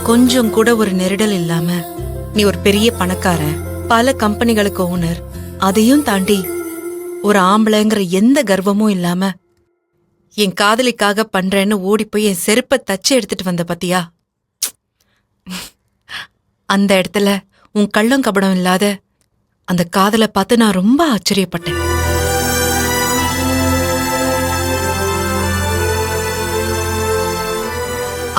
கொஞ்சம் கூட ஒரு நெருடல் இல்லாம நீ ஒரு பெரிய பணக்காரன், பல கம்பெனிகளுக்கு ஓனர், அதையும் தாண்டி ஒரு ஆம்பளைங்கிற எந்த கர்வமும் இல்லாம என் காதலிக்காக பண்றேன்னு ஓடி போய் என் செருப்பை தச்சு எடுத்துட்டு வந்த பத்தியா? அந்த இடத்துல உன் கள்ளம் கபடம் இல்லாத அந்த காதலை பார்த்து நான் ரொம்ப ஆச்சரியப்பட்டேன்.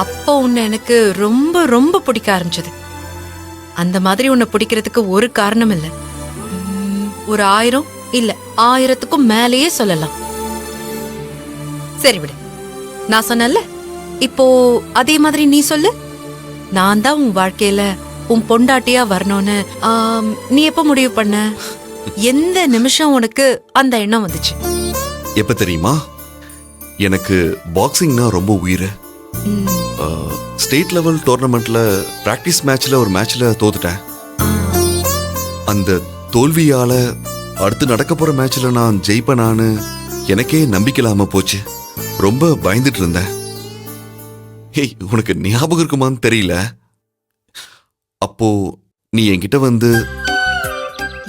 அப்போ உன்னை எனக்கு ரொம்ப ரொம்ப பிடிக்க ஆரம்பிச்சது. அந்த மாதிரி உன்னை பிடிக்கிறதுக்கு ஒரு காரணம் இல்ல, ஒரு 1000 இல்ல 1000க்கும் மேலேயே சொல்லலாம். சரி விடு, நான் சொன்னல, இப்போ அதே மாதிரி நீ சொல்லு. நான் தான் உன் வாழ்க்கையில உன் பொண்டாட்டியா வரணும்னு நீ எப்ப முடிவு பண்ண? எந்த நிமிஷம் உனக்கு அந்த எண்ணம் வந்துச்சு? எப்ப தெரியுமா? எனக்கு பாக்ஸிங்னா ரொம்ப உயிர். ஸ்டேட் லெவல் டோர்னமெண்ட்ல பிராக்டிஸ் மேட்ச்ல ஒரு மேட்ச்ல தோத்துட்டேன். அந்த தோல்வியால அடுத்து நடக்க போற மேட்ச்ல நான் ஜெயிப்பேனான்னு எனக்கே நம்பிக்கை இல்லாம போச்சு. ரொம்ப பயந்துட்டு இருந்தேன். ஏய், உனக்கு ஞாபகம் இருக்குமான்னு தெரியல, அப்போ நீ என்கிட்ட வந்து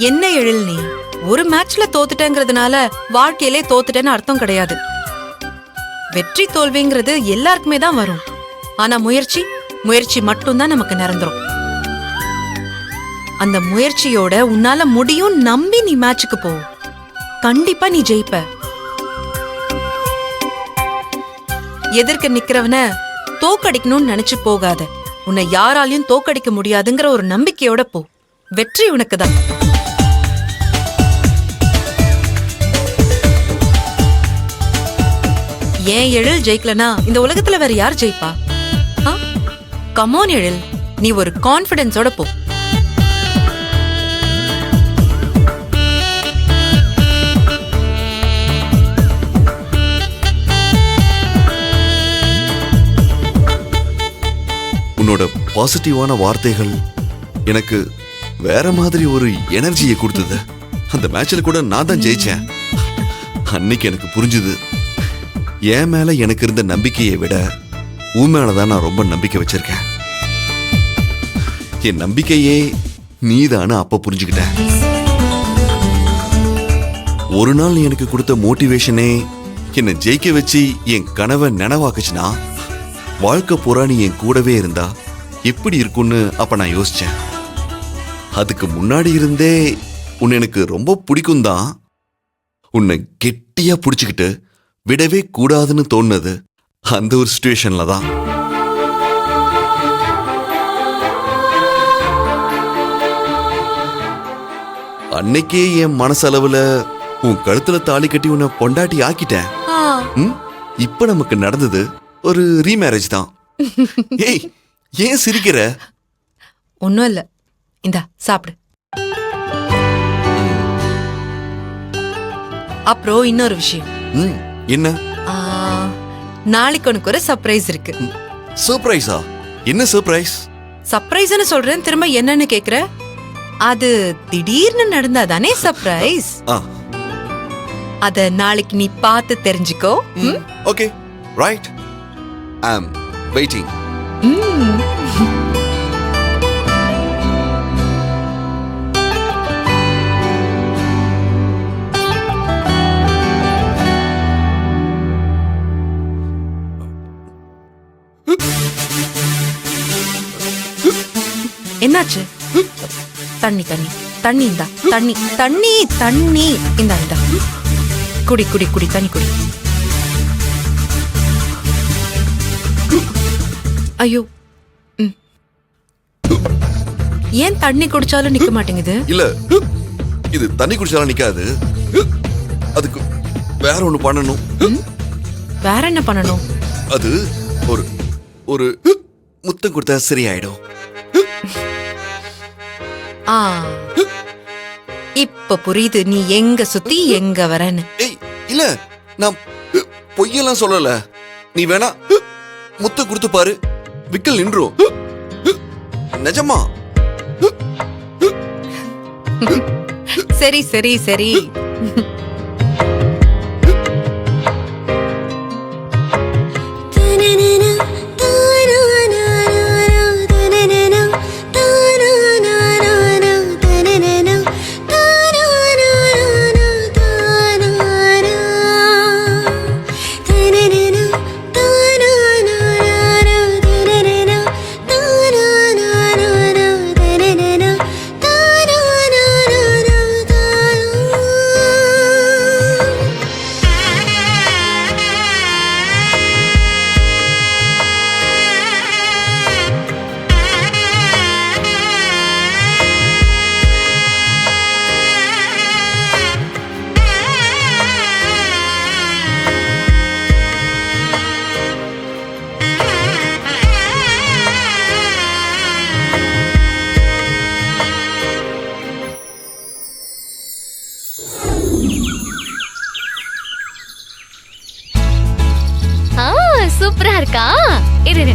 என்ன எழில், நீ ஒரு மேட்ச்ல தோத்துட்டேங்கிறதுனால வாழ்க்கையிலே தோத்துட்டேன்னு அர்த்தம் கிடையாது. வெற்றி தோல்விங்கிறது எல்லாருக்குமே தான் வரும். ஆனா முயற்சி மட்டும்தான் நமக்கு நிரந்தரம். அந்த முயற்சியோட உன்னால முடியும் நம்பி நீ மேட்சுக்கு போ. கண்டிப்பா நீ ஜெயிப்ப. எதிர்க்க நிக்கிறவன தோக்கடிக்கணும்னு நினைச்சு போகாத. உன்னை யாராலையும் தோக்கடிக்க முடியாதுங்கிற ஒரு நம்பிக்கையோட போ. வெற்றி உனக்குதான். ஏன் எழில் ஜெயிக்கலனா இந்த உலகத்துல வேற யார் ஜெயிப்பா? கமோன் எழில், நீ ஒரு கான்ஃபிடன்ஸோட போ. உன்னோட பாசிட்டிவான வார்த்தைகள் எனக்கு வேற மாதிரி ஒரு எனர்ஜியை கொடுத்தது. அந்த மேட்ச்ல கூட நான் தான் ஜெயிச்சேன். அன்னைக்கு எனக்கு புரிஞ்சுது, என் மேல எனக்கு இருந்த நம்பிக்கையை விட உன் மேலதான் நான் ரொம்ப நம்பிக்கை வச்சிருக்கேன். என் நம்பிக்கையே நீதான அப்ப புரிஞ்சுக்கிட்ட. ஒரு நாள் நீ எனக்கு கொடுத்த மோட்டிவேஷனே என்னை ஜெயிக்க வச்சு என் கனவை நினைவாக்குச்சுன்னா, வாழ்க்கை பூரா நீ என் கூடவே இருந்தா எப்படி இருக்கும்னு அப்ப நான் யோசிச்சேன். அதுக்கு முன்னாடி இருந்தே உன்னை எனக்கு ரொம்ப பிடிக்கும் தான். உன்னை கெட்டியா பிடிச்சுக்கிட்டு விடவே கூடாதுன்னு தோணுது அந்த ஒரு சிச்சுவேஷன்ல தான். அன்னைக்கே என் மனசளவுல உன் கழுத்துல தாலி கட்டி உன்னை பொண்டாட்டி ஆக்கிட்டேன். இப்ப நமக்கு நடந்தது ஒரு ரீமேரேஜ் தான். ஏய், ஏன் சிரிக்கிற? ஒன்னும் இல்ல, இந்தா சாப்பிடு. அப்புறம் இன்னொரு விஷயம். என்ன? நாளைக்கு உனக்கு ஒரு சர்ப்ரைஸ் இருக்கு. சர்ப்ரைஸா? என்ன சர்ப்ரைஸ்? சர்ப்ரைஸ்னு சொல்றேன், திரும்ப என்னன்னு கேக்குற? அது திடீர்னு நடந்தாதானே சர்ப்ரைஸ். அத நாளைக்கு நீ பார்த்து தெரிஞ்சுக்கோ. Okay, right. I am waiting. என்னாச்சு? தண்ணி தண்ணி தண்ணி இந்தா. தண்ணி தண்ணி தண்ணி இந்தா இந்தா. குடி குடி குடி, தண்ணி குடி. ஐயோ, ஏன் தண்ணி குடிச்சாலும் நிக்க மாட்டேங்குது? இல்ல, இது தண்ணி குடிச்சாலும் நிக்காது. அதுக்கு வேற ஒண்ணு பண்ணணும். வேற என்ன பண்ணணும்? அது ஒரு ஒரு முத்தம் கொடுத்தா சரியாயிடும். இப்ப புரியுது நீ எங்க சுத்தி எங்க வரன்னு. ஏய், இல்ல, நான் பொய்யெல்லாம் சொல்லல. நீ வேணா முத்த கொடுத்து பாரு, விக்கல் நின்றும். நிஜமா? சரி சரி சரி. இரு.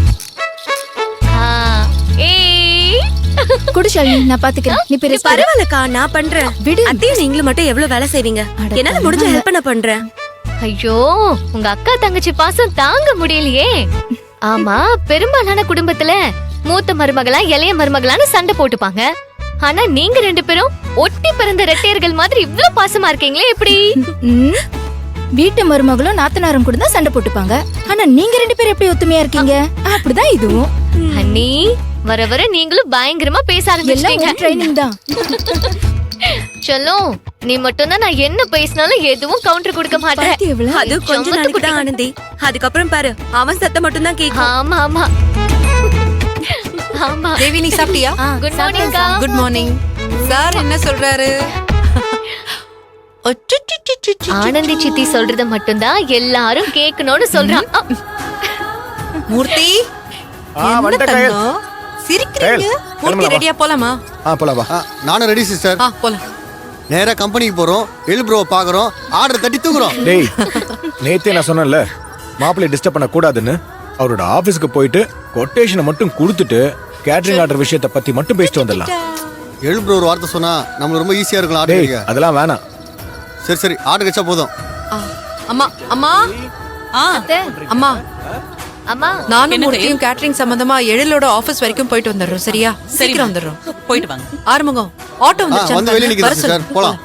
ஆ, ஏய். குடு ஷாலினி, நான் பாத்துக்கிறேன். நீ பெரிய பரவாயில்லக்கா, நான் பண்றேன். விடு. அத்தையும் நீங்களும் மட்டும் எவ்வளவு வேலை செய்வீங்க? என்னால முடிஞ்ச ஹெல்ப் பண்ண பண்றேன். ஐயோ, உங்க அக்கா தங்கச்சி பாசம் தாங்க முடியலையே. ஆமா, பெரும்பாலான குடும்பத்துல மூத்த மருமகளா இளைய மருமகளான்னு சண்டை போட்டுப்பாங்க. ஆனா நீங்க 2 பேரும் ஒட்டி பிறந்த ரெட்டையர்கள் மாதிரி இவ்ளோ பாசமா இருக்கீங்களே, எப்படி? ம், வீட்டு மருமகளும் நாத்தனாரும் கூட தான் சண்டை போட்டுப்பாங்க. ஆனா நீங்க 2 பேரும் எப்படி ஒத்துமையா இருக்கீங்க? அப்படிதான் இதுவும். அண்ணி, வர வர நீங்களும் பயங்கரமா பேச எல்லாம் ஆரம்பிச்சிட்டீங்க. ட்ரைனிங் தான். சொல்லு, நீ மட்டும் தான் நான் என்ன பேசினாலும் எதுவும் கவுண்டர் கொடுக்க மாட்டேன். பாத்தி எவ்வளவு? அது கொஞ்ச நாளைக்கு தான் ஆனந்தி. அதுக்கப்புறம் பாரு, அவன் சத்தம் மட்டும் தான் கேக்கும். ஆமா ஆமா ஆமா. தேவி, நீ சாப்பிட்டியா? குட் மார்னிங் அக்கா. Good morning. சார் என்ன சொல்றாரு? ஆனந்தி சித்தி சொல்றத மட்டும்தான் எல்லாரும் கேட்கணும்னு சொல்றான். மூர்த்தி, என்ன வந்துட்டேன். தங்கம்? சிரிக்கிறீங்க? மூர்த்தி, கிளம்பலாமா? ரெடியா போலாமா? போலாம் வா. நானும் ரெடி சிஸ்டர். போலாம். நேரா கம்பெனிக்கு போறோம், எல் ப்ரோவை பாக்குறோம், ஆர்டர் தட்டி தூக்குறோம். டேய், நேத்தே நான் சொன்னேன்ல மாப்பிள்ளை டிஸ்டர்ப் பண்ண கூடாதுன்னு. அவரோட ஆபீஸ்க்கு போயிட்டு கொட்டேஷனை மட்டும் கொடுத்துட்டு கேட்டரிங் ஆர்டர் விஷயத்தை பத்தி மட்டும் பேசிட்டு வந்துடலாம். எல் ப்ரோ ஒரு வார்த்தை சொன்னா நம்மளுக்கு ரொம்ப ஈஸியா இருக்கும் ஆர்டர் டேய், கிடைக்க. அதெல்லாம் வேணாம். சரி சரி, ஆர்டர் கிடைச்சா போதும். அம்மா, அம்மா, அம்மா, அம்மா, நானும் மூர்த்தியும் கேட்டரிங் சம்பந்தமா எழிலோட ஆபீஸ் வரைக்கும் போயிட்டு வந்துடுறோம். சரியா? சீக்கிரம் வந்துடுறோம். போயிட்டு வாங்க. ஆறுமுகம், ஆட்டோ வந்து வெளியே நிக்குது சிஸ்டர், போலாம்.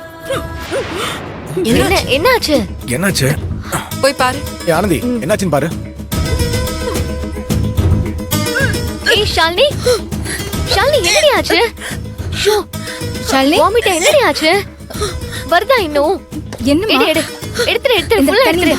என்னாச்சு? என்னாச்சு? போய் பாரு. ஏய் ஆனந்தி, என்னாச்சுன்னு பாரு. ஏய் ஷாலினி, ஷாலினி என்னடி ஆச்சு? ஷோ, ஷாலினி, வாமிட் என்னடி ஆச்சு? வருதா இன்னும்? என்னம்மா? எடுத்துரு, ஃபுல்லா எடுத்துரு.